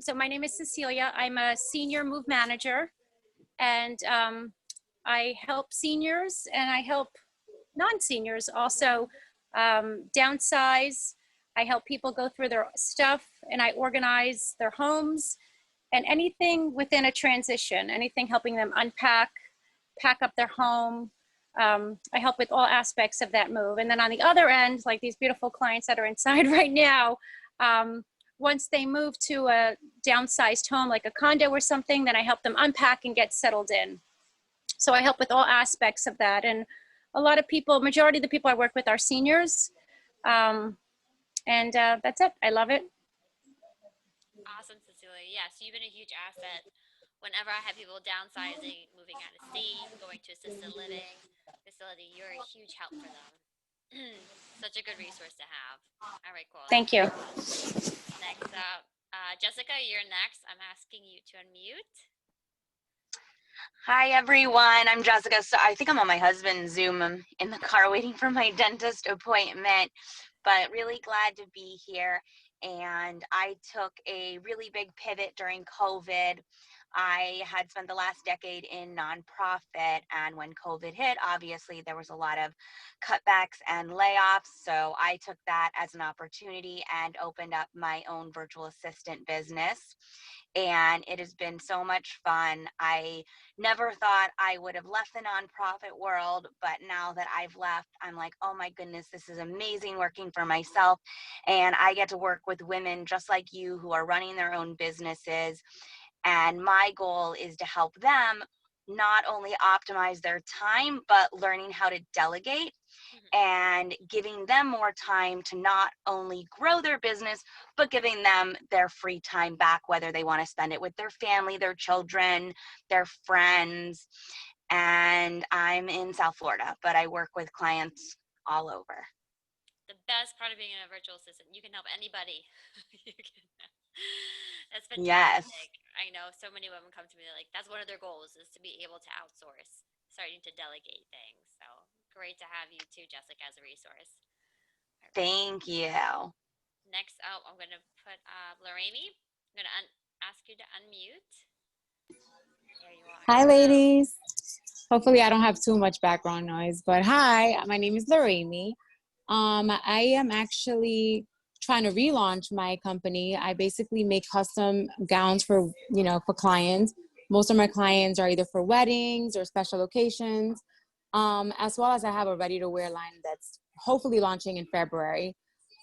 So my name is Cecilia. I'm a senior move manager, and I help seniors and I help non-seniors also downsize. I help people go through their stuff, and I organize their homes and anything within a transition, anything helping them unpack, pack up their home. I help with all aspects of that move. And then on the other end, like these beautiful clients that are inside right now, once they move to a downsized home, like a condo or something, then I help them unpack and get settled in. So I help with all aspects of that. And a lot of people, majority of the people I work with are seniors. That's it. I love it. Awesome, Cecilia. Yeah, so you've been a huge asset. Whenever I have people downsizing, moving out of state, going to assisted living facility, you're a huge help for them. Such a good resource to have. All right, cool. Thank you. Next up, Jessica, you're next. I'm asking you to unmute. Hi everyone, I'm Jessica. So I think I'm on my husband's Zoom. I'm in the car waiting for my dentist appointment, but really glad to be here. And I took a really big pivot during COVID. I had spent the last decade in nonprofit, and when COVID hit, obviously there was a lot of cutbacks and layoffs. So I took that as an opportunity and opened up my own virtual assistant business. And it has been so much fun. I never thought I would have left the nonprofit world, but now that I've left, I'm like, oh my goodness, this is amazing working for myself. And I get to work with women just like you who are running their own businesses. And my goal is to help them not only optimize their time, but learning how to delegate and giving them more time to not only grow their business, but giving them their free time back, whether they want to spend it with their family, their children, their friends. And I'm in South Florida, but I work with clients all over. The best part of being a virtual assistant, you can help anybody. you can, that's Yes. fantastic. I know so many women come to me, they're like, that's one of their goals is to be able to outsource, starting to delegate things. So great to have you too, Jessica, as a resource. All right. Thank you. Next up, I'm going to put Lorraine. I'm going to ask you to unmute. There you are. Hi, ladies. Hopefully, I don't have too much background noise, but hi, my name is Lorraine. I am actually trying to relaunch my company. I basically make custom gowns for, for clients. Most of my clients are either for weddings or special occasions, as well as I have a ready-to-wear line that's hopefully launching in February.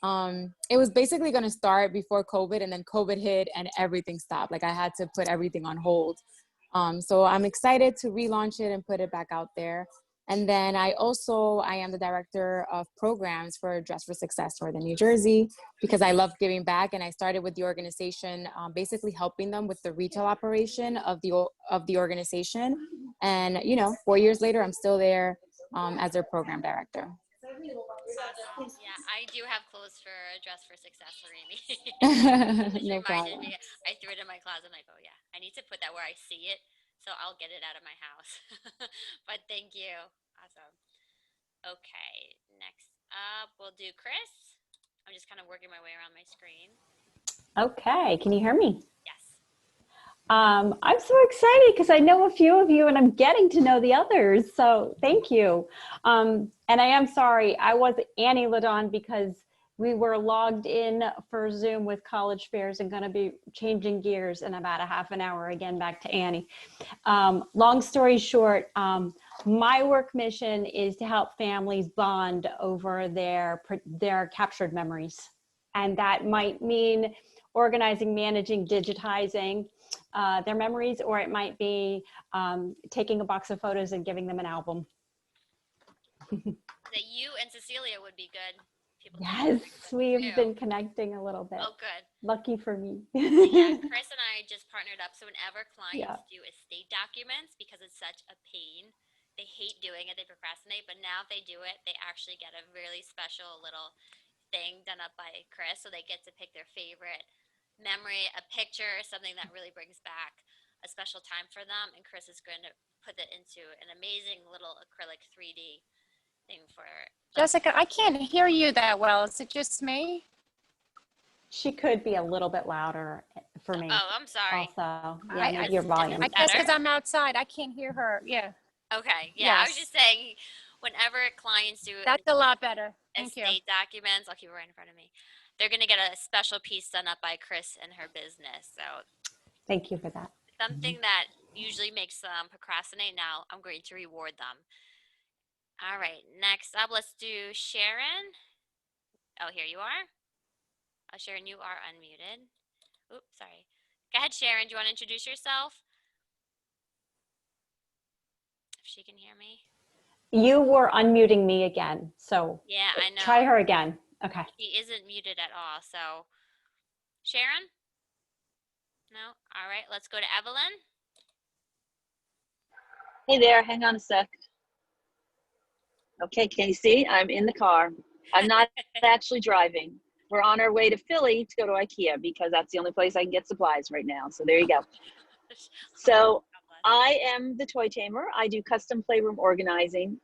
It was basically going to start before COVID, and then COVID hit and everything stopped. Like I had to put everything on hold. So I'm excited to relaunch it and put it back out there. And then I am the director of programs for Dress for Success Northern New Jersey, because I love giving back. And I started with the organization, basically helping them with the retail operation of the organization. And, 4 years later, I'm still there as their program director. Awesome. Yeah, I do have clothes for Dress for Success, Lorraine. No Reminded problem. me. I threw it in my closet. I'm like, oh yeah, I need to put that where I see it, so I'll get it out of my house. But thank you. Awesome. Okay, next up we'll do Chris. I'm just kind of working my way around my screen. Okay, can you hear me? Yes. I'm so excited because I know a few of you and I'm getting to know the others. So thank you. And I am sorry, I was Annie Ladon because we were logged in for Zoom with college fairs and going to be changing gears in about a half an hour again back to Annie. Long story short, my work mission is to help families bond over their captured memories. And that might mean organizing, managing, digitizing their memories, or it might be taking a box of photos and giving them an album. That you and Cecilia would be good people. Yes, we've been connecting a little bit. Oh, good. Lucky for me. Yeah, Chris and I just partnered up. So whenever clients do estate documents, because it's such a pain, they hate doing it, they procrastinate, but now if they do it, they actually get a really special little thing done up by Chris. So they get to pick their favorite memory, a picture, something that really brings back a special time for them. And Chris is going to put it into an amazing little acrylic 3D thing for Jessica, I can't hear you that well. Is it just me? She could be a little bit louder for me Oh, I'm sorry. also. Yeah, I- maybe your volume. I guess Better? because I'm outside, I can't hear her. Yeah, Okay. Yeah, I was Yes. just saying, whenever clients do that's a lot better. Thank you. estate documents, I'll keep it right in front of me. They're gonna get a special piece done up by Chris and her business. So Thank you for that. something that usually makes them procrastinate. Now I'm going to reward them. All right. Next up, let's do Sharon. Oh, here you are. Oh, Sharon, you are unmuted. Oops, sorry. Go ahead, Sharon. Do you want to introduce yourself? If she can hear me. You were unmuting me again, so Yeah, I know. try her again. Okay. She isn't muted at all. So, Sharon? No? All right. Let's go to Evelyn. Hey there, hang on a sec. Okay, can you see? I'm in the car. I'm not actually driving. We're on our way to Philly to go to IKEA because that's the only place I can get supplies right now. So there you go. So I am the toy tamer. I do custom playroom organizing,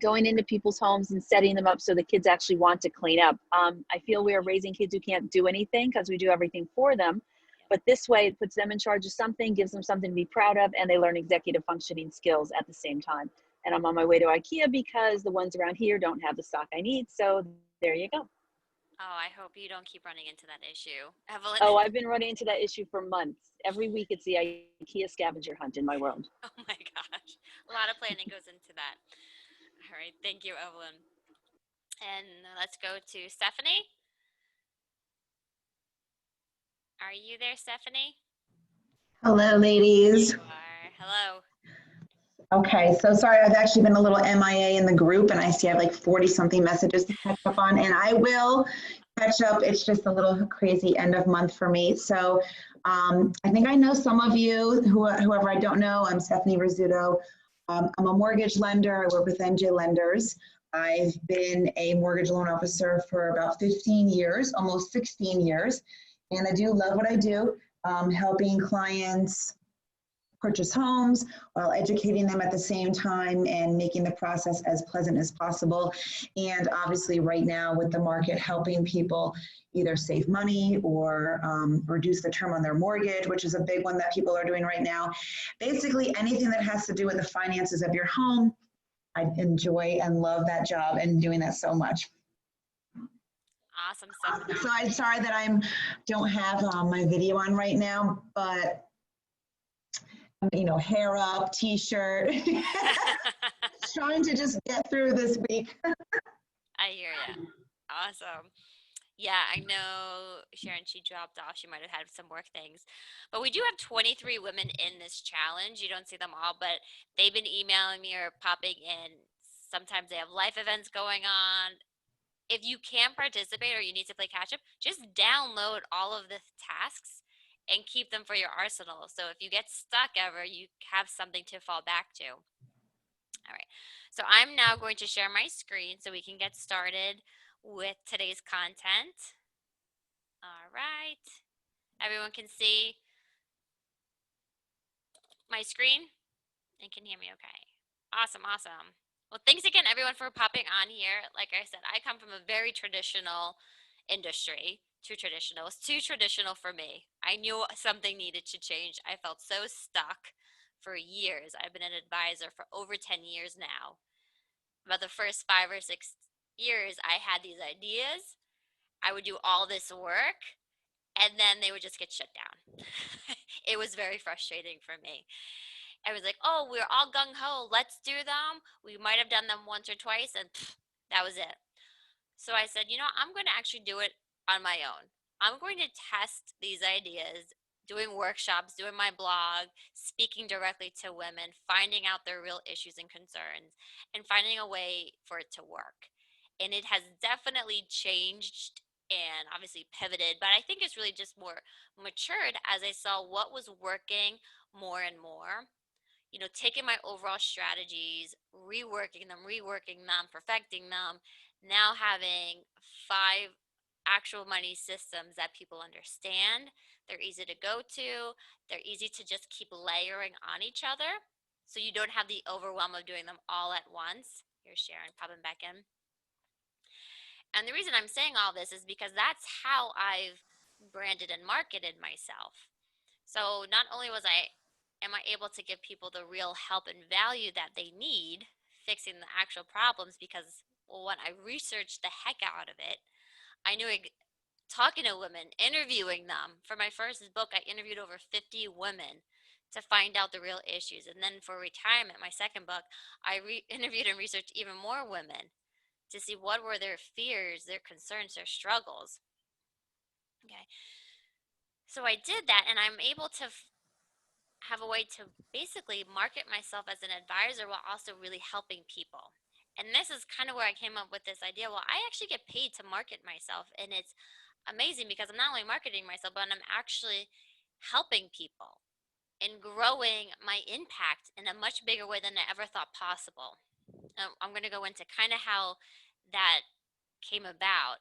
going into people's homes and setting them up so the kids actually want to clean up. I feel we are raising kids who can't do anything because we do everything for them. But this way it puts them in charge of something, gives them something to be proud of, and they learn executive functioning skills at the same time. And I'm on my way to IKEA because the ones around here don't have the stock I need. So there you go. Oh, I hope you don't keep running into that issue. Evelyn. Oh, I've been running into that issue for months. Every week it's the IKEA scavenger hunt in my world. Oh my gosh. A lot of planning goes into that. All right. Thank you, Evelyn. And let's go to Stephanie. Are you there, Stephanie? Hello, ladies. You are. Hello. Okay, so sorry, I've actually been a little MIA in the group and I see I have like 40 something messages to catch up on, and I will catch up. It's just a little crazy end of month for me. So I think I know some of you, whoever I don't know. I'm Stephanie Rizzuto. I'm a mortgage lender. I work with NJ Lenders. I've been a mortgage loan officer for about 15 years, almost 16 years. And I do love what I do, helping clients purchase homes while educating them at the same time and making the process as pleasant as possible. And obviously right now with the market, helping people either save money or reduce the term on their mortgage, which is a big one that people are doing right now. Basically anything that has to do with the finances of your home, I enjoy and love that job and doing that so much. Awesome, Stephanie. So I'm sorry that I don't have my video on right now, but you know, hair up, t-shirt, trying to just get through this week. I hear you. Awesome. Yeah, I know Sharon, she dropped off. She might have had some work things. But we do have 23 women in this challenge. You don't see them all, but they've been emailing me or popping in. Sometimes they have life events going on. If you can participate or you need to play catch up, just download all of the tasks and keep them for your arsenal. So if you get stuck ever, you have something to fall back to. All right. So I'm now going to share my screen so we can get started with today's content. All right. Everyone can see my screen and can hear me okay. Awesome, awesome. Well, thanks again, everyone, for popping on here. Like I said, I come from a very traditional industry. Too traditional. It's too traditional for me. I knew something needed to change. I felt so stuck for years. I've been an advisor for over 10 years now. About the first 5 or 6 years, I had these ideas. I would do all this work, and then they would just get shut down. It was very frustrating for me. I was like, oh, we're all gung-ho, let's do them. We might have done them once or twice, and that was it. So I said, you know, I'm going to actually do it on my own. I'm going to test these ideas, doing workshops, doing my blog, speaking directly to women, finding out their real issues and concerns, and finding a way for it to work. And it has definitely changed and obviously pivoted, but I think it's really just more matured as I saw what was working more and more. You know, taking my overall strategies, reworking them, perfecting them, now having 5 actual money systems that people understand. They're easy to go to. They're easy to just keep layering on each other. So you don't have the overwhelm of doing them all at once. Here's Sharon popping back in. And the reason I'm saying all this is because that's how I've branded and marketed myself. So not only am I able to give people the real help and value that they need, fixing the actual problems, because well, when I researched the heck out of it, I knew talking to women, interviewing them. For my first book, I interviewed over 50 women to find out the real issues. And then for retirement, my second book, I interviewed and researched even more women to see what were their fears, their concerns, their struggles. Okay. So I did that, and I'm able to have a way to basically market myself as an advisor while also really helping people. And this is kind of where I came up with this idea. Well, I actually get paid to market myself, and it's amazing because I'm not only marketing myself, but I'm actually helping people and growing my impact in a much bigger way than I ever thought possible. I'm going to go into kind of how that came about.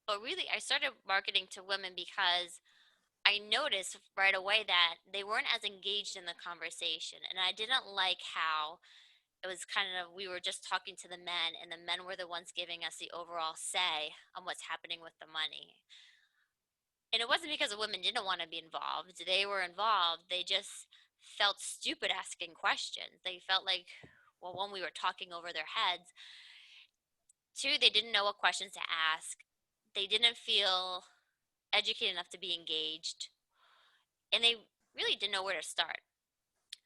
But really, I started marketing to women because I noticed right away that they weren't as engaged in the conversation. And I didn't like how it was kind of, we were just talking to the men, and the men were the ones giving us the overall say on what's happening with the money. And it wasn't because the women didn't want to be involved. They were involved. They just felt stupid asking questions. They felt like, well, one, we were talking over their heads. Two, they didn't know what questions to ask. They didn't feel educated enough to be engaged. And they really didn't know where to start.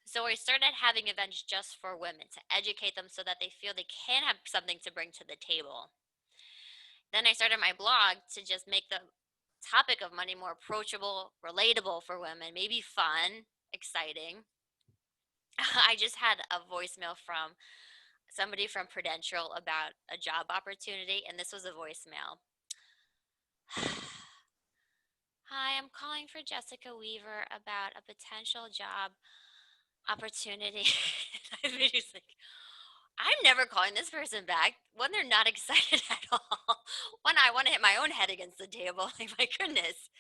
So I started having events just for women to educate them so that they feel they can have something to bring to the table. Then I started my blog to just make the topic of money more approachable, relatable for women, maybe fun, exciting. I just had a voicemail from somebody from Prudential about a job opportunity, and this was a voicemail. Hi, I'm calling for Jessica Weaver about a potential job opportunity. I was just like, I'm never calling this person back when they're not excited at all. When I want to hit my own head against the table, like, my goodness.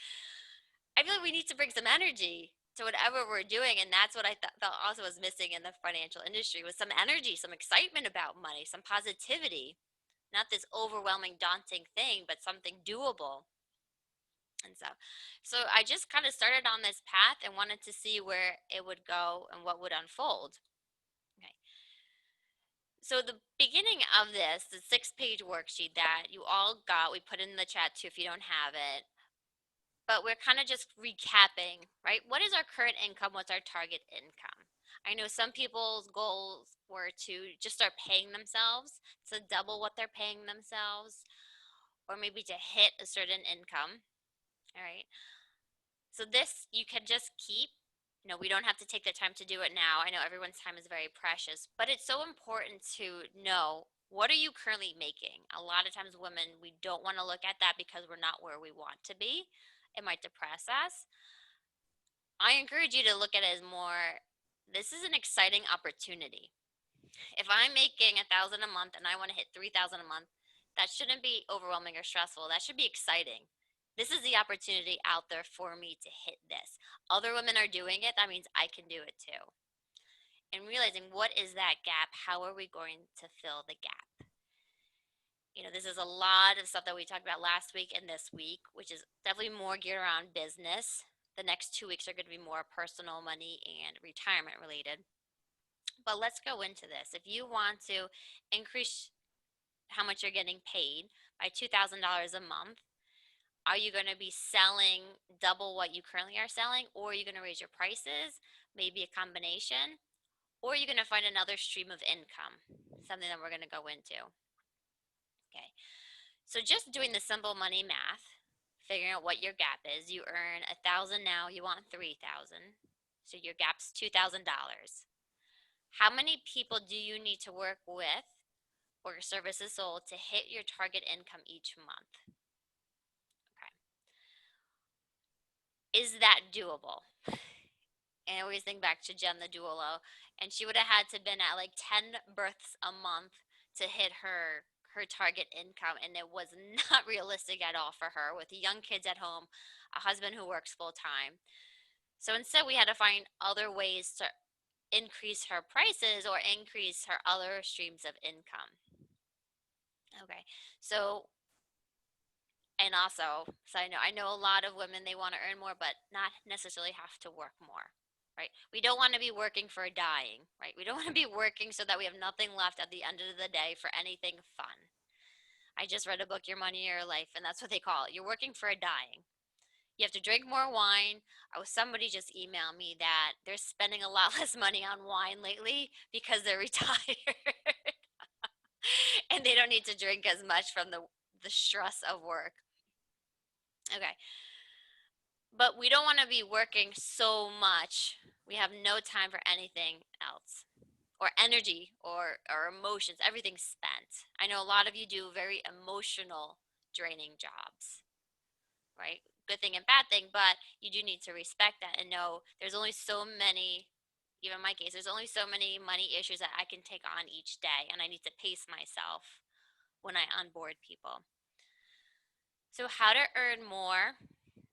I feel like we need to bring some energy to whatever we're doing, and that's what I felt also was missing in the financial industry, was some energy, some excitement about money, some positivity, not this overwhelming, daunting thing, but something doable. And so I just kind of started on this path and wanted to see where it would go and what would unfold. Okay. So the beginning of this, the 6-page worksheet that you all got, we put in the chat too if you don't have it. But we're kind of just recapping, right? What is our current income? What's our target income? I know some people's goals were to just start paying themselves, to double what they're paying themselves, or maybe to hit a certain income. All right. So this you can just keep. We don't have to take the time to do it now. I know everyone's time is very precious, but it's so important to know, what are you currently making? A lot of times women, we don't want to look at that because we're not where we want to be. It might depress us. I encourage you to look at it as more, this is an exciting opportunity. If I'm making $1,000 a month and I want to hit $3,000 a month, that shouldn't be overwhelming or stressful. That should be exciting. This is the opportunity out there for me to hit this. Other women are doing it. That means I can do it too. And realizing, what is that gap? How are we going to fill the gap? This is a lot of stuff that we talked about last week and this week, which is definitely more geared around business. The next 2 weeks are going to be more personal, money, and retirement related. But let's go into this. If you want to increase how much you're getting paid by $2,000 a month, are you going to be selling double what you currently are selling, or are you going to raise your prices? Maybe a combination, or are you going to find another stream of income? Something that we're going to go into. Okay, so just doing the simple money math, figuring out what your gap is. You earn $1,000 now, you want $3,000, so your gap's $2,000. How many people do you need to work with or services sold to hit your target income each month? Okay. Is that doable? And I always think back to Jen the doula, and she would have had to been at like 10 births a month to hit her target income, and it was not realistic at all for her, with young kids at home, a husband who works full time. So instead we had to find other ways to increase her prices or increase her other streams of income. Okay, so And also, so I know a lot of women, they want to earn more, but not necessarily have to work more, right? We don't want to be working for dying, right? We don't want to be working so that we have nothing left at the end of the day for anything fun. I just read a book, Your Money, Your Life, and that's what they call it. You're working for a dying. You have to drink more wine. Somebody just emailed me that they're spending a lot less money on wine lately because they're retired and they don't need to drink as much from the stress of work. Okay. But we don't want to be working so much. We have no time for anything else or energy or emotions. Everything's spent. I know a lot of you do very emotional draining jobs, right? Good thing and bad thing, but you do need to respect that and know there's only so many, even in my case, there's only so many money issues that I can take on each day, and I need to pace myself when I onboard people. So how to earn more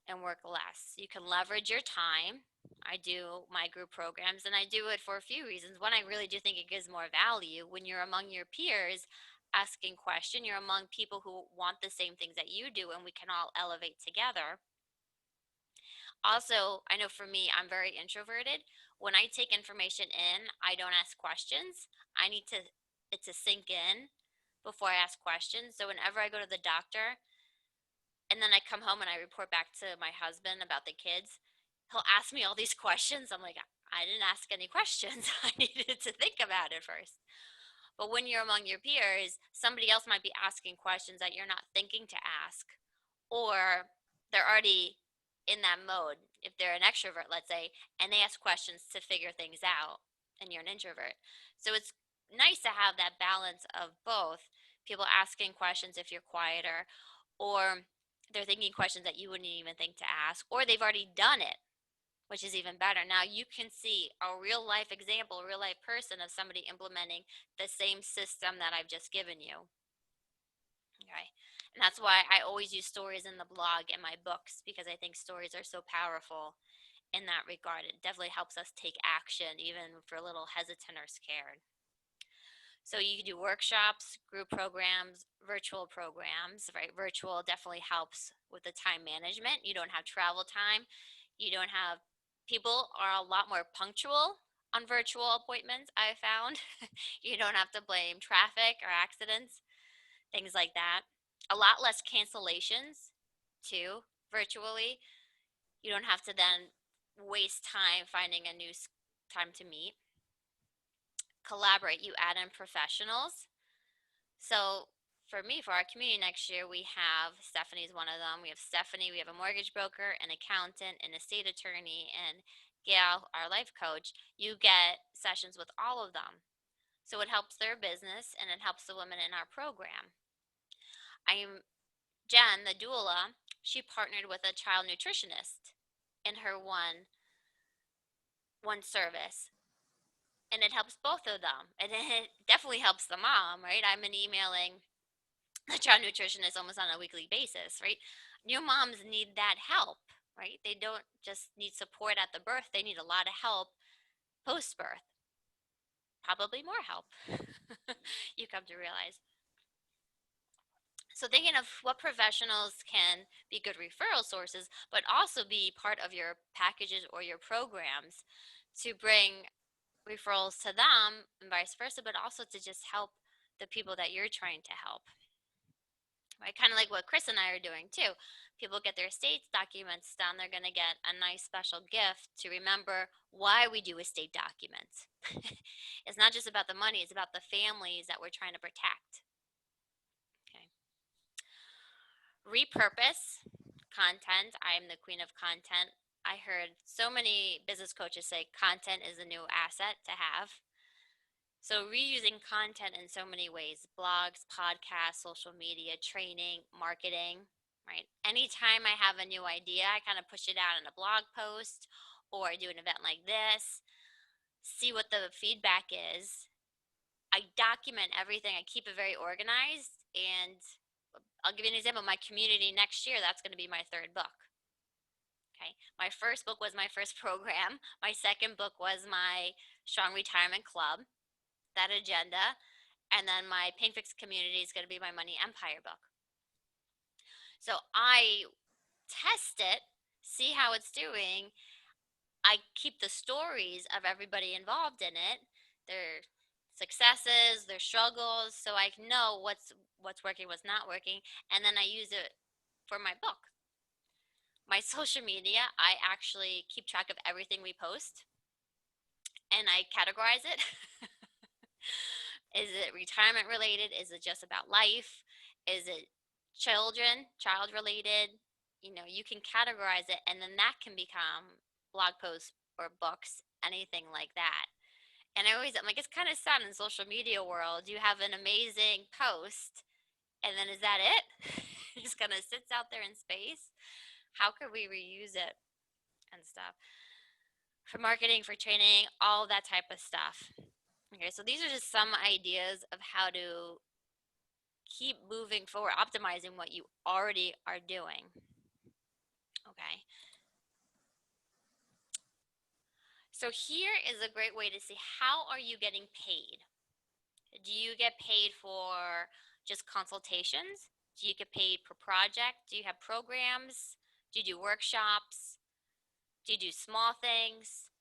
and work less. You can leverage your time. I do my group programs and I do it for a few reasons. One, I really do think it gives more value when you're among your peers asking questions. You're among people who want the same things that you do and we can all elevate together. Also, I know for me, I'm very introverted. When I take information in, I don't ask questions. I need it to sink in before I ask questions. So whenever I go to the doctor, and then I come home and I report back to my husband about the kids, he'll ask me all these questions. I'm like, I didn't ask any questions. I needed to think about it first. But when you're among your peers, somebody else might be asking questions that you're not thinking to ask, or they're already in that mode. If they're an extrovert, let's say, and they ask questions to figure things out, and you're an introvert. So it's nice to have that balance of both people asking questions if you're quieter, or they're thinking questions that you wouldn't even think to ask, or they've already done it, which is even better. Now you can see a real life example, a real life person of somebody implementing the same system that I've just given you. Okay. And that's why I always use stories in the blog and my books, because I think stories are so powerful in that regard. It definitely helps us take action, even if we're a little hesitant or scared. So you can do workshops, group programs, virtual programs, right? Virtual definitely helps with the time management. You don't have travel time. You don't have, people are a lot more punctual on virtual appointments, I found. You don't have to blame traffic or accidents, things like that. A lot less cancellations too, virtually. You don't have to then waste time finding a new time to meet. Collaborate, you add in professionals. So for me, for our community next year, we have, Stephanie's one of them. We have Stephanie, we have a mortgage broker, an accountant, an estate attorney, and Gail, our life coach. You get sessions with all of them. So it helps their business and it helps the women in our program. Jen, the doula, she partnered with a child nutritionist in her one service. And it helps both of them. And it definitely helps the mom, right? I'm emailing the child nutritionist almost on a weekly basis, right? New moms need that help, right? They don't just need support at the birth, they need a lot of help post birth. Probably more help, you come to realize. So thinking of what professionals can be good referral sources, but also be part of your packages or your programs to bring referrals to them and vice versa, but also to just help the people that you're trying to help. Right? Kind of like what Chris and I are doing too. People get their estates documents done, they're going to get a nice special gift to remember why we do estate documents. It's not just about the money, it's about the families that we're trying to protect. Okay. Repurpose content. I'm the queen of content. I heard so many business coaches say content is a new asset to have. So reusing content in so many ways, blogs, podcasts, social media, training, marketing, right? Anytime I have a new idea, I kind of push it out in a blog post or I do an event like this, see what the feedback is. I document everything. I keep it very organized. And I'll give you an example. My community next year, that's going to be my third book. Okay. My first book was my first program. My second book was my Strong Retirement Club, that agenda, and then my Pain Fix community is going to be my Money Empire book. So I test it, see how it's doing. I keep the stories of everybody involved in it, their successes, their struggles, so I know what's working, what's not working, and then I use it for my book. My social media, I actually keep track of everything we post and I categorize it. Is it retirement related? Is it just about life? Is it child related? You know, you can categorize it and then that can become blog posts or books, anything like that. And I'm like, it's kind of sad in social media world. You have an amazing post and then is that it? It just kind of sits out there in space. How could we reuse it and stuff? For marketing, for training, all that type of stuff. Okay, so these are just some ideas of how to keep moving forward, optimizing what you already are doing. Okay. So here is a great way to see how are you getting paid. Do you get paid for just consultations? Do you get paid per project? Do you have programs? Do you do workshops? Do you do small things?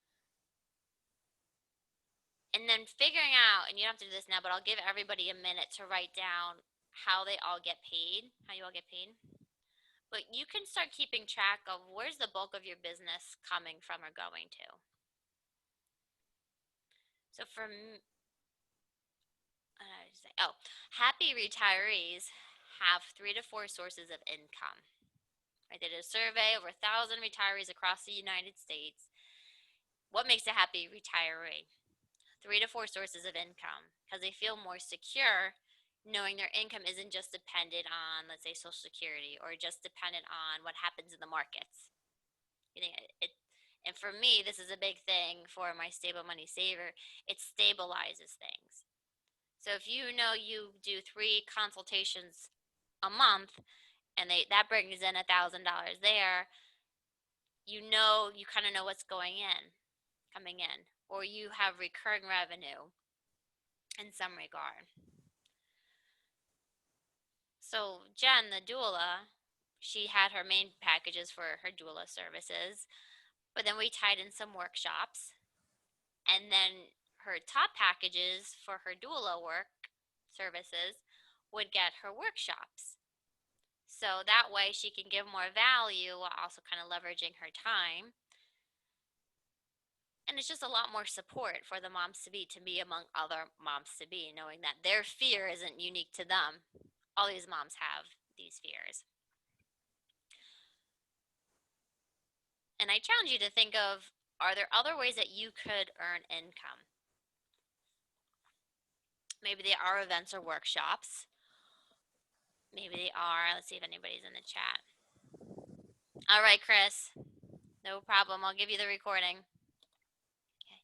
And then figuring out, and you don't have to do this now, but I'll give everybody a minute to write down how they all get paid, how you all get paid. But you can start keeping track of where's the bulk of your business coming from or going to. So happy retirees have 3 to 4 sources of income. Right? They did a survey over 1,000 retirees across the United States. What makes a happy retiree? 3 to 4 sources of income because they feel more secure knowing their income isn't just dependent on, let's say, Social Security or just dependent on what happens in the markets. You know, and for me, this is a big thing for my Stable Money Saver. It stabilizes things. So if you know you do 3 consultations a month and that brings in $1,000 there, you kind of know what's coming in, or you have recurring revenue in some regard. So Jen, the doula, she had her main packages for her doula services, but then we tied in some workshops, and then her top packages for her doula work services would get her workshops. So that way she can give more value while also kind of leveraging her time. And it's just a lot more support for the moms to be among other moms to be, knowing that their fear isn't unique to them. All these moms have these fears. And I challenge you to think of, are there other ways that you could earn income? Maybe they are events or workshops. Maybe they are, let's see if anybody's in the chat. All right, Chris, no problem. I'll give you the recording. Okay.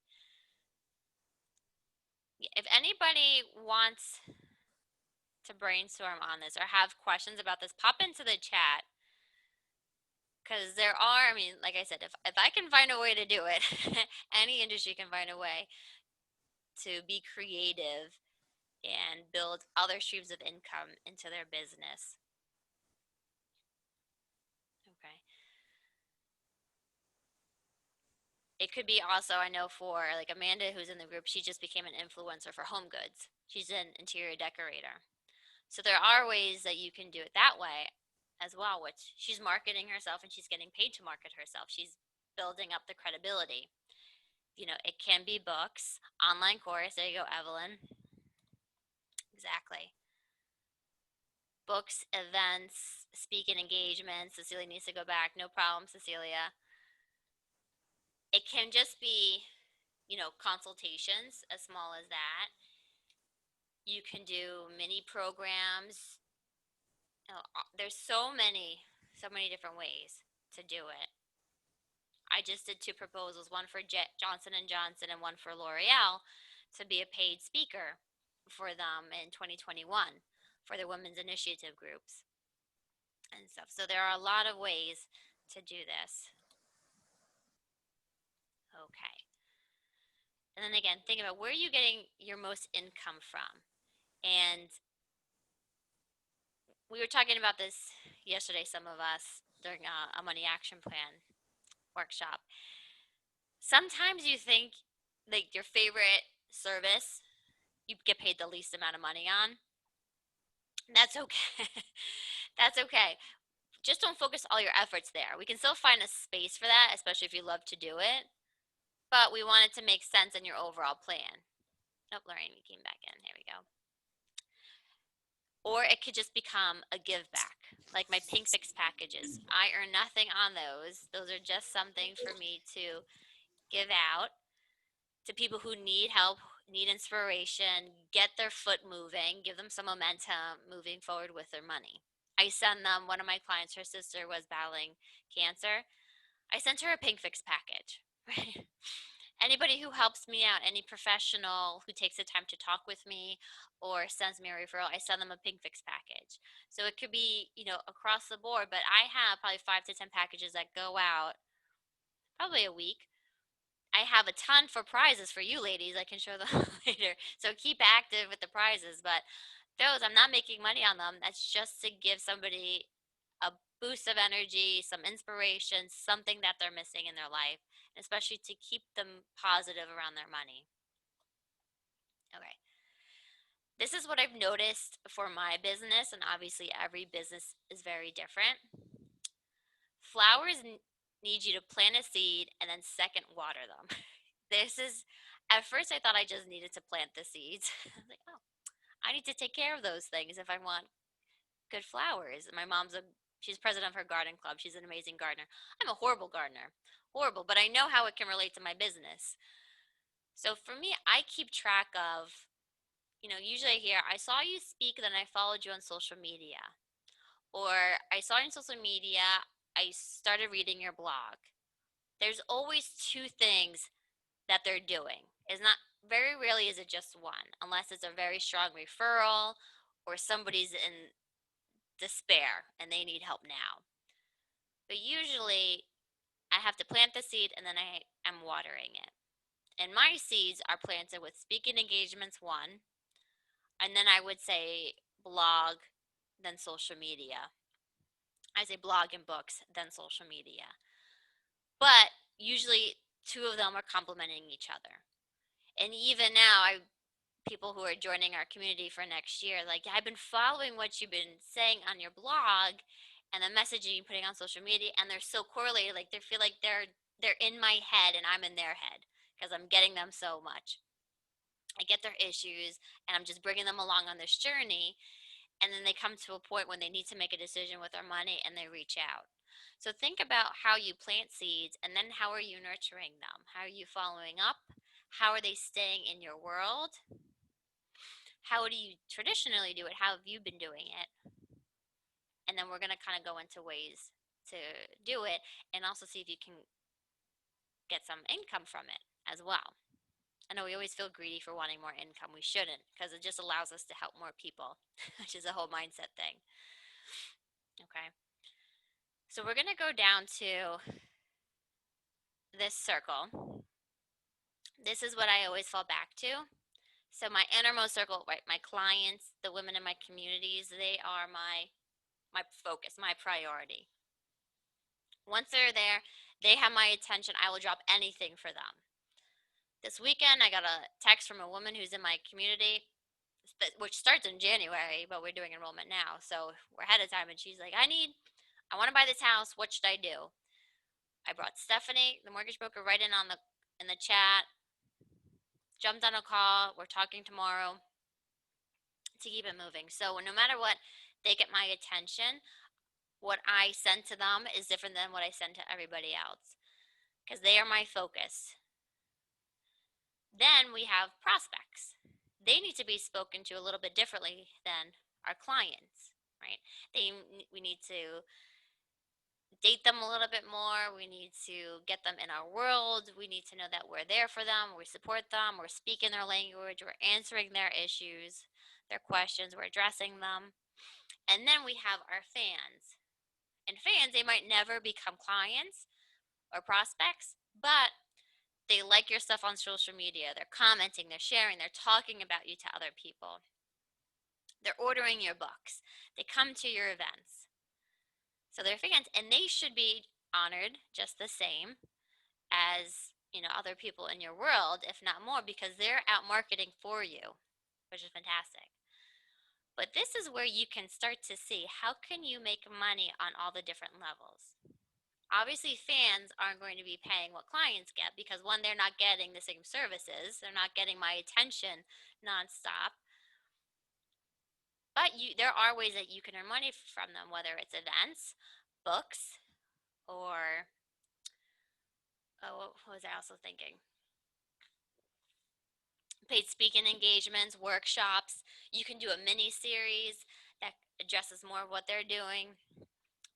If anybody wants to brainstorm on this or have questions about this, pop into the chat. Because there are, I mean, like I said, if I can find a way to do it, any industry can find a way to be creative and build other streams of income into their business. Okay. It could be also, I know for like Amanda, who's in the group, she just became an influencer for home goods. She's an interior decorator. So there are ways that you can do it that way as well, which she's marketing herself and she's getting paid to market herself. She's building up the credibility. You know, it can be books, online course. There you go, Evelyn. Exactly. Books, events, speaking engagements. Cecilia needs to go back. No problem, Cecilia. It can just be, you know, consultations as small as that. You can do mini programs. You know, there's so many different ways to do it. I just did 2 proposals, one for Johnson & Johnson and one for L'Oreal to be a paid speaker for them in 2021 for their women's initiative groups and stuff. So there are a lot of ways to do this. Okay. And then again, think about where are you getting your most income from? And we were talking about this yesterday, some of us, during a money action plan workshop. Sometimes you think like your favorite service you get paid the least amount of money on. That's okay. That's okay. Just don't focus all your efforts there. We can still find a space for that, especially if you love to do it. But we want it to make sense in your overall plan. Oh, Lorraine, we came back in. Here we go. Or it could just become a give back, like my Pink Fix packages. I earn nothing on those. Those are just something for me to give out to people who need help, need inspiration, get their foot moving, give them some momentum moving forward with their money. I send them, one of my clients, her sister was battling cancer. I sent her a Pink Fix package. Right? Anybody who helps me out, any professional who takes the time to talk with me or sends me a referral, I send them a Pink Fix package. So it could be, across the board, but I have probably 5 to 10 packages that go out probably a week. I have a ton for prizes for you ladies. I can show them later. So keep active with the prizes, but those, I'm not making money on them. That's just to give somebody a boost of energy, some inspiration, something that they're missing in their life, especially to keep them positive around their money. Okay. This is what I've noticed for my business, and obviously every business is very different. Flowers need you to plant a seed and then second water them. This is, at first I thought I just needed to plant the seeds. I was like, oh, I need to take care of those things if I want good flowers. My mom's she's president of her garden club. She's an amazing gardener. I'm a horrible gardener. Horrible, but I know how it can relate to my business. So for me, I keep track of, usually I hear, I saw you speak, then I followed you on social media. Or I saw you on social media, I started reading your blog. There's always two things that they're doing. It's not, very rarely is it just one, unless it's a very strong referral or somebody's in despair and they need help now. But usually I have to plant the seed and then I am watering it. And my seeds are planted with speaking engagements, one, and then I would say blog, then social media. I say blog and books, then social media. But usually two of them are complementing each other. And even now, people who are joining our community for next year, like, I've been following what you've been saying on your blog and the messaging you're putting on social media, and they're so correlated, like they feel like they're in my head and I'm in their head because I'm getting them so much. I get their issues and I'm just bringing them along on this journey, and then they come to a point when they need to make a decision with their money and they reach out. So think about how you plant seeds, and then how are you nurturing them? How are you following up? How are they staying in your world? How do you traditionally do it? How have you been doing it? And then we're going to kind of go into ways to do it, and also see if you can get some income from it as well. I know we always feel greedy for wanting more income. We shouldn't, because it just allows us to help more people, which is a whole mindset thing. Okay. So we're going to go down to this circle. This is what I always fall back to. So my innermost circle, right, my clients, the women in my communities, they are my focus, my priority. Once they're there, they have my attention. I will drop anything for them. This weekend, I got a text from a woman who's in my community, which starts in January, but we're doing enrollment now, so we're ahead of time. And she's like, I want to buy this house. What should I do? I brought Stephanie, the mortgage broker, right in the chat. Jumped on a call. We're talking tomorrow to keep it moving. So no matter what, they get my attention. What I send to them is different than what I send to everybody else, because they are my focus. Then we have prospects. They need to be spoken to a little bit differently than our clients, right? We need to date them a little bit more. We need to get them in our world. We need to know that we're there for them. We support them. We're speaking their language. We're answering their issues, their questions. We're addressing them. And then we have our fans. And fans, they might never become clients or prospects, but they like your stuff on social media. They're commenting, they're sharing, they're talking about you to other people. They're ordering your books. They come to your events. So they're fans, and they should be honored just the same as, you know, other people in your world, if not more, because they're out marketing for you, which is fantastic. But this is where you can start to see how can you make money on all the different levels. Obviously, fans aren't going to be paying what clients get because, one, they're not getting the same services. They're not getting my attention nonstop. But there are ways that you can earn money from them, whether it's events, books, or, oh, what was I also thinking? Paid speaking engagements, workshops. You can do a mini series that addresses more of what they're doing,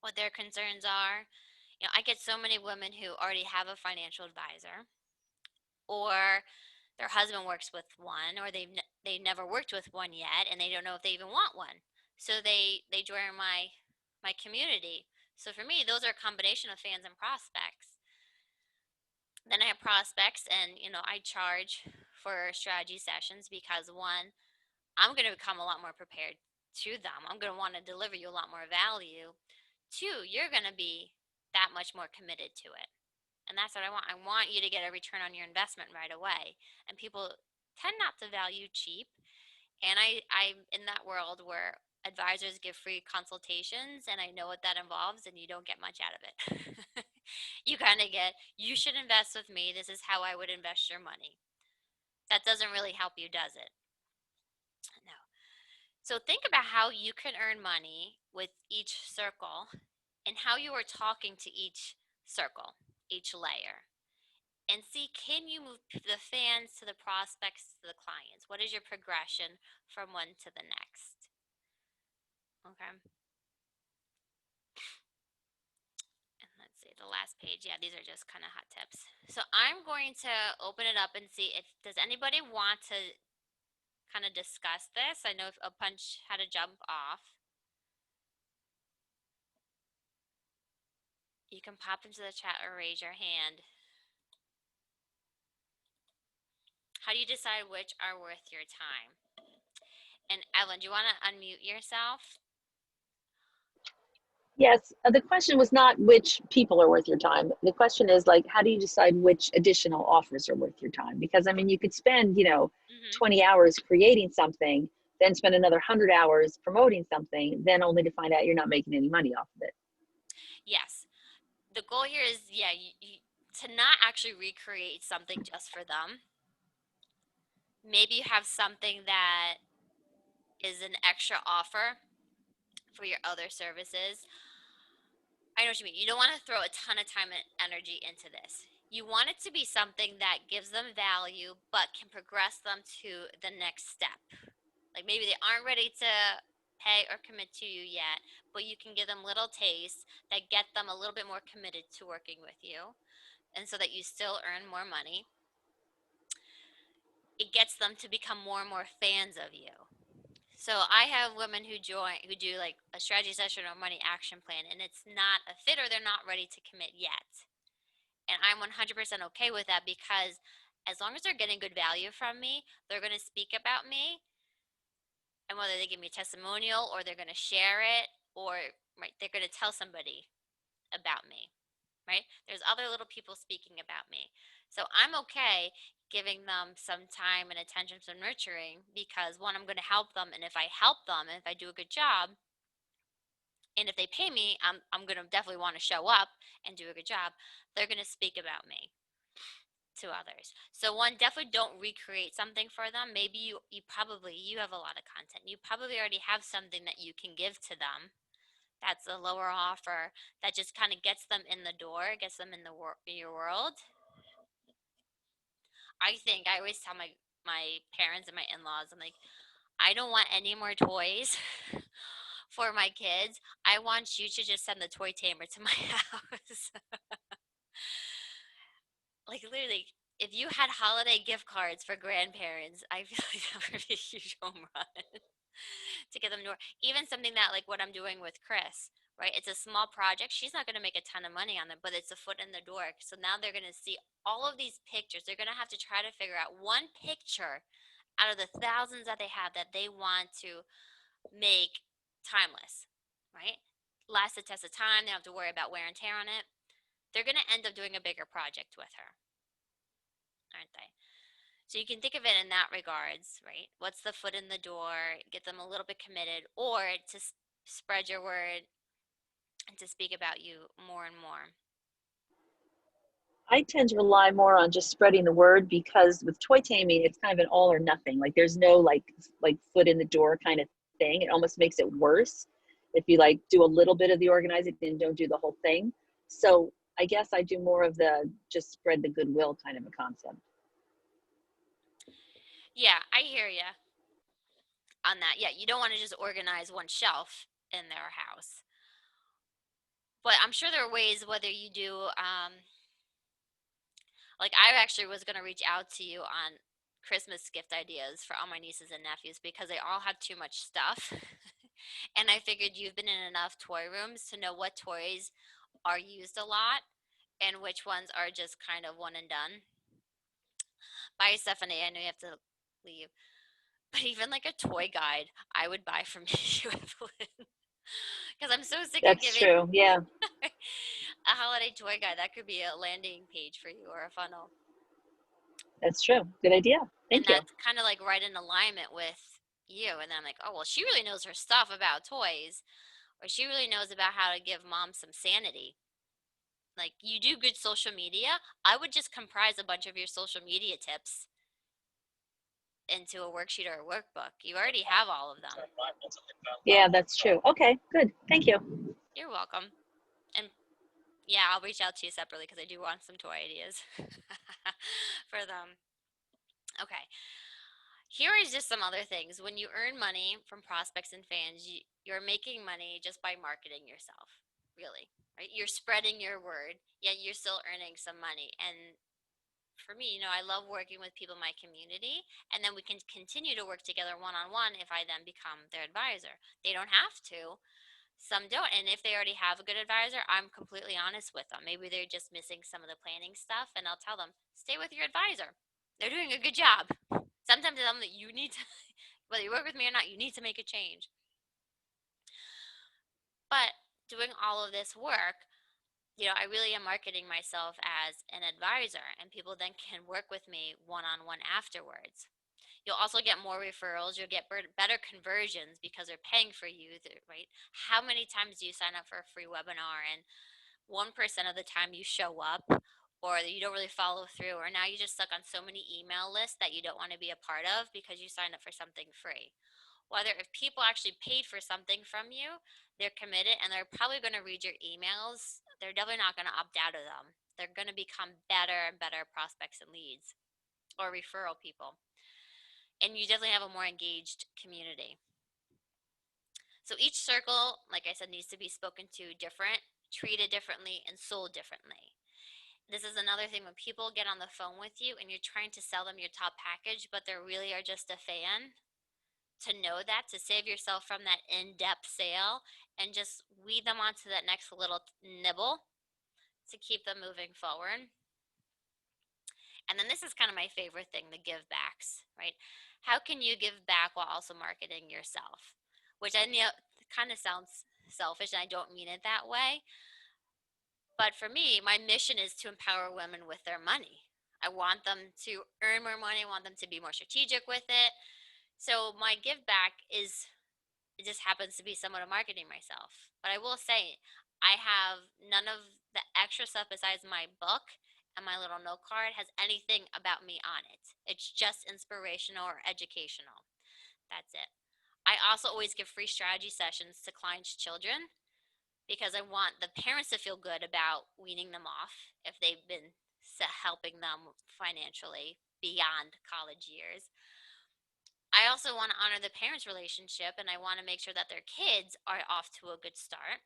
what their concerns are. You know, I get so many women who already have a financial advisor, or their husband works with one, or they've never worked with one yet, and they don't know if they even want one. So they join my community. So for me, those are a combination of fans and prospects. Then I have prospects, and you know, I charge for strategy sessions because, one, I'm going to become a lot more prepared to them. I'm going to want to deliver you a lot more value. Two, you're going to be that much more committed to it. And that's what I want. I want you to get a return on your investment right away. And people tend not to value cheap. And I'm in that world where advisors give free consultations, and I know what that involves, and you don't get much out of it. You kind of get, you should invest with me. This is how I would invest your money. That doesn't really help you, does it? No. So think about how you can earn money with each circle and how you are talking to each circle, each layer. And see, can you move the fans to the prospects to the clients? What is your progression from one to the next? Okay. And let's see, the last page. Yeah, these are just kind of hot tips. So I'm going to open it up and see if, does anybody want to kind of discuss this? I know if a punch had to jump off. You can pop into the chat or raise your hand. How do you decide which are worth your time? And Evelyn, do you want to unmute yourself? Yes, the question was not which people are worth your time. The question is like, how do you decide which additional offers are worth your time? Because I mean, you could spend, 20 hours creating something, then spend another 100 hours promoting something, then only to find out you're not making any money off of it. Yes. The goal here is, yeah, to not actually recreate something just for them. Maybe you have something that is an extra offer for your other services. I know what you mean. You don't want to throw a ton of time and energy into this. You want it to be something that gives them value, but can progress them to the next step. Like maybe they aren't ready to pay or commit to you yet, but you can give them little tastes that get them a little bit more committed to working with you, and so that you still earn more money. It gets them to become more and more fans of you. So I have women who do like a strategy session or money action plan, and it's not a fit or they're not ready to commit yet. And I'm 100% okay with that, because as long as they're getting good value from me, they're going to speak about me. And whether they give me a testimonial or they're going to share it, or right, they're going to tell somebody about me, right? There's other little people speaking about me. So I'm okay giving them some time and attention, some nurturing, because one, I'm going to help them. And if I help them, and if I do a good job, and if they pay me, I'm going to definitely want to show up and do a good job. They're going to speak about me to others. So one, definitely don't recreate something for them. Maybe you have a lot of content. You probably already have something that you can give to them. That's a lower offer that just kind of gets them in the door, gets them in your world. I always tell my parents and my in-laws, I'm like, I don't want any more toys for my kids. I want you to just send the toy tamer to my house. Like literally, if you had holiday gift cards for grandparents, I feel like that would be a huge home run to get them to work. Even something that like what I'm doing with Chris, right? It's a small project. She's not going to make a ton of money on it, but it's a foot in the door. So now they're going to see all of these pictures. They're going to have to try to figure out one picture out of the thousands that they have that they want to make timeless, right? Last the test of time. They don't have to worry about wear and tear on it. They're going to end up doing a bigger project with her, aren't they? So you can think of it in that regards, right? What's the foot in the door, get them a little bit committed, or to spread your word and to speak about you more and more. I tend to rely more on just spreading the word, because with toy taming, it's kind of an all or nothing. Like there's no like foot in the door kind of thing. It almost makes it worse if you like do a little bit of the organizing and don't do the whole thing. So I guess I do more of the just spread the goodwill kind of a concept. Yeah, I hear you on that. Yeah, you don't want to just organize one shelf in their house. But I'm sure there are ways, whether you do, like I actually was going to reach out to you on Christmas gift ideas for all my nieces and nephews because they all have too much stuff. And I figured you've been in enough toy rooms to know what toys are used a lot and which ones are just kind of one and done. Bye, Stephanie. I know you have to leave. But even like a toy guide, I would buy from you, Evelyn. Because I'm so sick of That's giving true. Yeah, a holiday toy guide. That could be a landing page for you or a funnel. that's true. Good idea. And Thank you. that's kind of like right in alignment with you. And then I'm like, oh, well, she really knows her stuff about toys, or she really knows about how to give mom some sanity. Like, you do good social media. I would just comprise a bunch of your social media tips into a worksheet or a workbook. You already have all of them. Yeah, that's true. Okay, good. Thank you. You're welcome. And yeah, I'll reach out to you separately because I do want some toy ideas for them. Okay. Here is just some other things. When you earn money from prospects and fans, you're making money just by marketing yourself, really, right? You're spreading your word, yet you're still earning some money. And for me, I love working with people in my community, and then we can continue to work together one-on-one if I then become their advisor. They don't have to. Some don't. And if they already have a good advisor, I'm completely honest with them. Maybe they're just missing some of the planning stuff, and I'll tell them, stay with your advisor. They're doing a good job. Sometimes I tell them that you need to, whether you work with me or not, you need to make a change. But doing all of this work, I really am marketing myself as an advisor, and people then can work with me one-on-one afterwards. You'll also get more referrals. You'll get better conversions because they're paying for you, right? How many times do you sign up for a free webinar and 1% of the time you show up, or you don't really follow through, or now you're just stuck on so many email lists that you don't want to be a part of because you signed up for something free? Whether if people actually paid for something from you, they're committed and they're probably going to read your emails. They're definitely not going to opt out of them. They're going to become better and better prospects and leads or referral people. And you definitely have a more engaged community. So each circle, like I said, needs to be spoken to different, treated differently, and sold differently. This is another thing when people get on the phone with you and you're trying to sell them your top package, but they really are just a fan. To know that, to save yourself from that in-depth sale and just weed them onto that next little nibble to keep them moving forward. And then this is kind of my favorite thing, the give backs, right? How can you give back while also marketing yourself? Which I know kind of sounds selfish, and I don't mean it that way. But for me, my mission is to empower women with their money. I want them to earn more money. I want them to be more strategic with it. So my give back is, it just happens to be somewhat of marketing myself. But I will say, I have none of the extra stuff besides my book and my little note card has anything about me on it. It's just inspirational or educational. That's it. I also always give free strategy sessions to clients' children because I want the parents to feel good about weaning them off if they've been helping them financially beyond college years. I also want to honor the parents' relationship, and I want to make sure that their kids are off to a good start.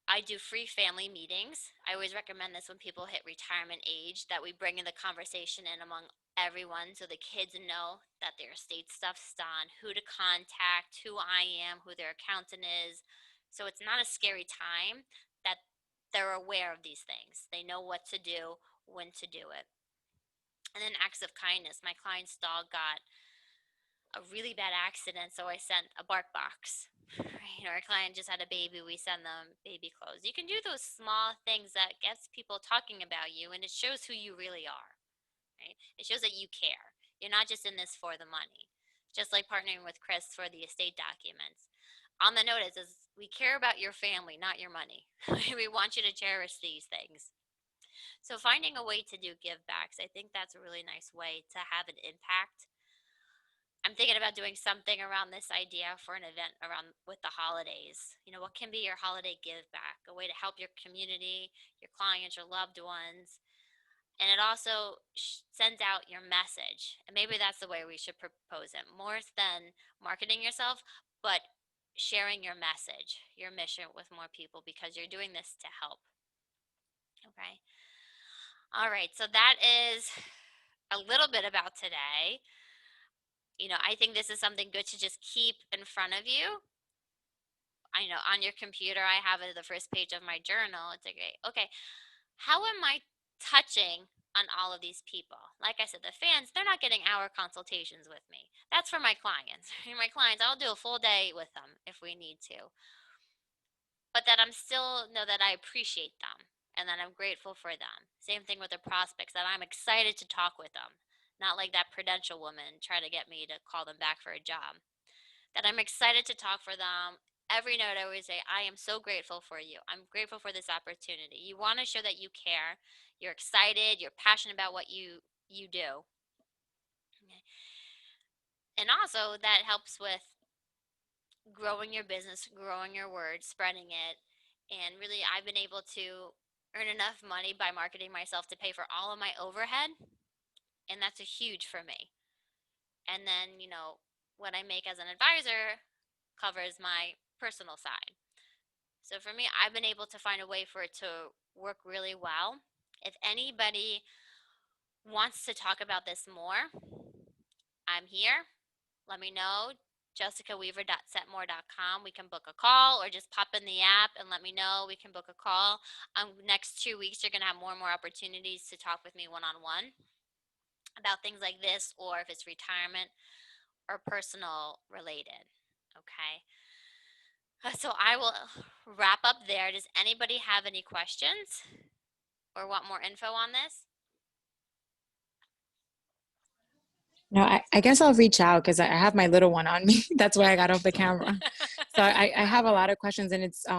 I do free family meetings. I always recommend this when people hit retirement age, that we bring in the conversation in among everyone so the kids know that their estate stuff's done, who to contact, who I am, who their accountant is. So it's not a scary time, that they're aware of these things. They know what to do, when to do it. And then acts of kindness. My client's dog got a really bad accident, so I sent a bark box. Right? Or a client just had a baby, we send them baby clothes. You can do those small things that gets people talking about you, and it shows who you really are. Right? It shows that you care. You're not just in this for the money. Just like partnering with Chris for the estate documents. On the notice is we care about your family, not your money. We want you to cherish these things. So finding a way to do give backs, I think that's a really nice way to have an impact. I'm thinking about doing something around this idea for an event around with the holidays. You know, what can be your holiday give back? A way to help your community, your clients, your loved ones. And it also sends out your message. And maybe that's the way we should propose it. More than marketing yourself, but sharing your message, your mission with more people, because you're doing this to help. Okay. All right. So that is a little bit about today. You know, I think this is something good to just keep in front of you. I know on your computer, I have it at the first page of my journal. It's like, okay, how am I touching on all of these people? Like I said, the fans, they're not getting hour consultations with me. That's for my clients. My clients, I'll do a full day with them if we need to. But that I'm still know that I appreciate them and that I'm grateful for them. Same thing with the prospects, that I'm excited to talk with them. Not like that Prudential woman trying to get me to call them back for a job. That I'm excited to talk for them. Every note I always say, I am so grateful for you. I'm grateful for this opportunity. You want to show that you care. You're excited. You're passionate about what you do. Okay. And also that helps with growing your business, growing your word, spreading it. And really, I've been able to earn enough money by marketing myself to pay for all of my overhead. And that's a huge for me. And then, you know, what I make as an advisor covers my personal side. So for me, I've been able to find a way for it to work really well. If anybody wants to talk about this more, I'm here. Let me know. JessicaWeaver.setmore.com. We can book a call, or just pop in the app and let me know. We can book a call. Next 2 weeks, you're going to have more and more opportunities to talk with me one-on-one about things like this, or if it's retirement or personal related. Okay. So I will wrap up there. Does anybody have any questions or want more info on this? No, I guess I'll reach out because I have my little one on me. That's why I got off the camera. So I have a lot of questions, and it's a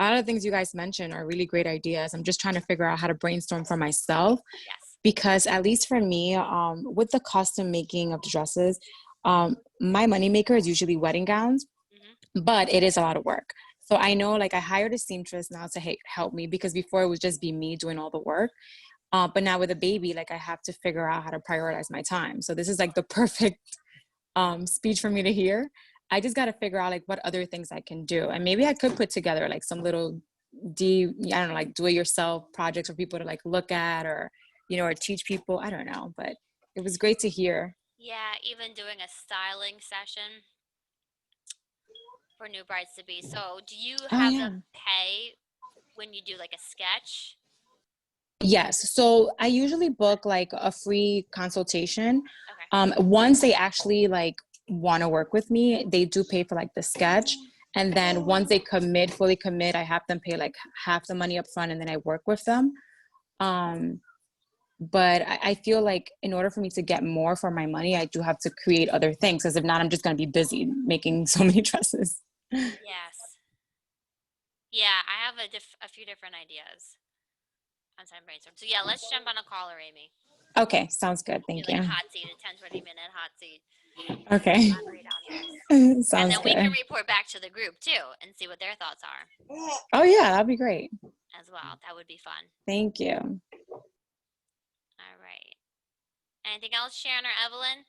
lot of the things you guys mentioned are really great ideas. I'm just trying to figure out how to brainstorm for myself. Yes. Because at least for me, with the custom making of the dresses, my moneymaker is usually wedding gowns, but it is a lot of work. So I know, like, I hired a seamstress now to help me, because before it would just be me doing all the work. But now with a baby, like, I have to figure out how to prioritize my time. So this is like the perfect speech for me to hear. I just got to figure out like what other things I can do. And maybe I could put together like some little I don't know, like do it yourself projects for people to like look at, or, you know, or teach people. I don't know, but it was great to hear. Yeah, even doing a styling session for new brides to be. So do you Oh, have yeah. them pay when you do like a sketch? Yes. So I usually book like a free consultation. Okay. Once they actually like want to work with me, they do pay for like the sketch. And then once they fully commit, I have them pay like half the money up front, and then I work with them. But I feel like in order for me to get more for my money, I do have to create other things, because if not, I'm just going to be busy making so many dresses. Yes. Yeah, I have a few different ideas on time brainstorm. So yeah, let's jump on a call, or Amy. Okay, sounds good. Do Thank like a you. hot seat, a 10-20 minute hot seat. Okay. Elaborate on this. And Sounds then we can good. report back to the group too and see what their thoughts are Oh yeah, that'd be great. as well. That would be fun. Thank you. All right. Anything else, Sharon or Evelyn?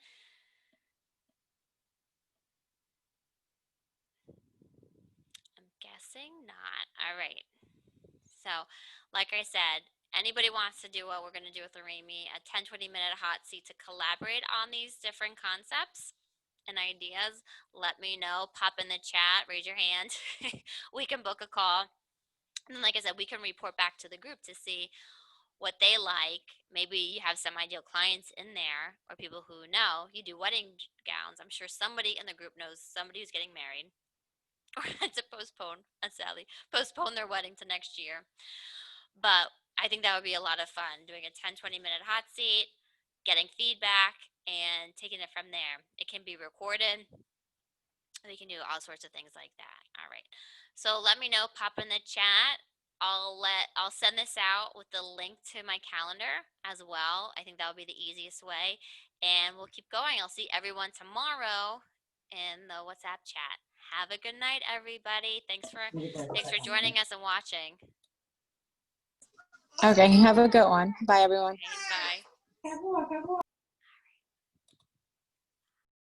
I'm guessing not. All right. So, like I said, anybody wants to do what we're going to do with Amy, a 10-20 minute hot seat to collaborate on these different concepts and ideas, let me know. Pop in the chat, raise your hand. We can book a call. And like I said, we can report back to the group to see what they like. Maybe you have some ideal clients in there or people who know you do wedding gowns. I'm sure somebody in the group knows somebody who's getting married or had to postpone their wedding to next year. But I think that would be a lot of fun, doing a 10, 20-minute hot seat, getting feedback, and taking it from there. It can be recorded. We can do all sorts of things like that. All right. So let me know, pop in the chat. I'll send this out with the link to my calendar as well. I think that would be the easiest way. And we'll keep going. I'll see everyone tomorrow in the WhatsApp chat. Have a good night, everybody. Thanks for joining us and watching. Okay, have a good one. Bye, everyone. Okay, bye.